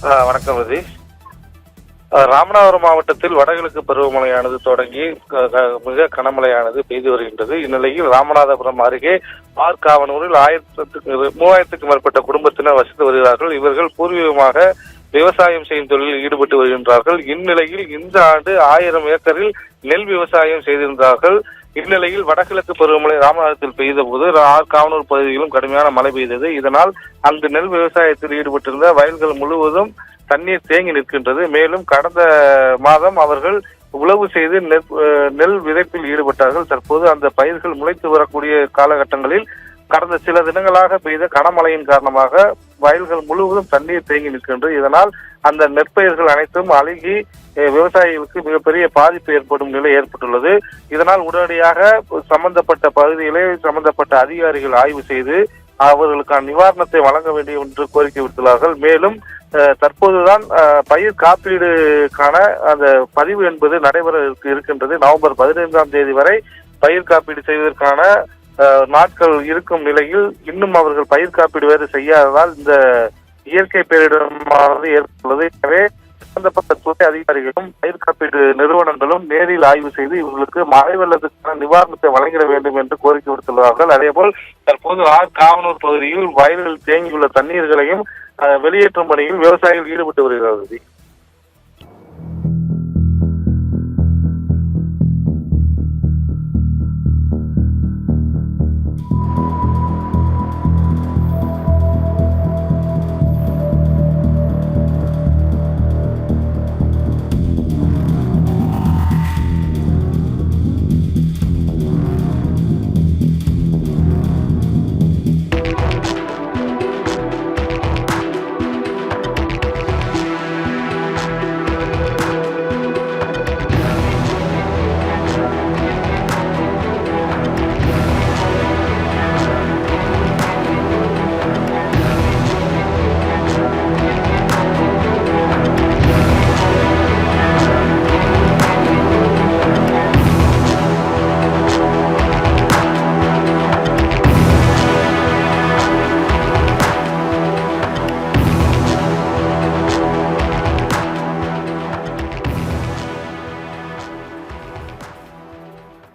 வணக்கம் ரதீஷ். ராமநாதபுரம் மாவட்டத்தில் வடகிழக்கு பருவமழையானது தொடங்கி மிக கனமழையானது பெய்து வருகின்றது. இந்நிலையில் ராமநாதபுரம் அருகே ஆர்காவனூரில் 3000க்கும் மேற்பட்ட குடும்பத்தினர் வசித்து வருகிறார்கள். இவர்கள் பூர்வீகமாக விவசாயம் செய்யும் தொழிலில் ஈடுபட்டு வருகின்றார்கள். இந்நிலையில் இந்த ஆண்டு 1000 ஏக்கரில் நெல் விவசாயம் செய்திருந்தார்கள். இந்நிலையில் வடகிழக்கு பருவமழை ராமநாதத்தில் பெய்த போது ஆர்காவனூர் பகுதியிலும் கடுமையான மழை பெய்தது. இதனால் அங்கு நெல் விவசாயத்தில் ஈடுபட்டிருந்த வயல்கள் முழுவதும் தண்ணீர் தேங்கி நிற்கின்றது. மேலும் கடந்த மாதம் அவர்கள் உழவு செய்து நெல் விதைப்பில் ஈடுபட்டார்கள். தற்போது அந்த பயிர்கள் முளைத்து வரக்கூடிய காலகட்டங்களில் கடந்த சில தினங்களாக பெய்த கனமழையின் காரணமாக வயல்கள் முழுவதும் தண்ணீர் தேங்கி நிற்கின்றது. இதனால் அந்த நெற்பயிர்கள் அனைத்தும் அழுகி விவசாயிகளுக்கு மிகப்பெரிய பாதிப்பு ஏற்படும் நிலை ஏற்பட்டுள்ளது. இதனால் உடனடியாக சம்பந்தப்பட்ட பகுதிகளை சம்பந்தப்பட்ட அதிகாரிகள் ஆய்வு செய்து அவர்களுக்கான நிவாரணத்தை வழங்க வேண்டும் என்று கோரிக்கை விடுத்துள்ளார்கள். மேலும் தற்போதுதான் பயிர் காப்பீடுக்கான அந்த பதிவு என்பது நடைபெற இருக்கின்றது. நவம்பர் 15ஆம் தேதி வரை பயிர் காப்பீடு செய்வதற்கான நாட்கள் இருக்கும் நிலையில் இன்னும் அவர்கள் பயிர் காப்பீடு வேறு செய்யாததால் இந்த இயற்கை பேரிடரானது ஏற்பட்டுள்ளது. எனவே சம்பந்தப்பட்ட துறை அதிகாரிகளும் பயிர் காப்பீடு நிறுவனங்களும் நேரில் ஆய்வு செய்து இவர்களுக்கு மழை வெள்ளத்துக்கான நிவாரணத்தை வழங்கிட வேண்டும் என்று கோரிக்கை விடுத்துள்ளார்கள். அதேபோல் தற்போது காவனூர் பகுதியில் வயல்களில் தேங்கியுள்ள தண்ணீர்களையும் வெளியேற்றும் பணியில் விவசாயிகள் ஈடுபட்டு வருகிறது.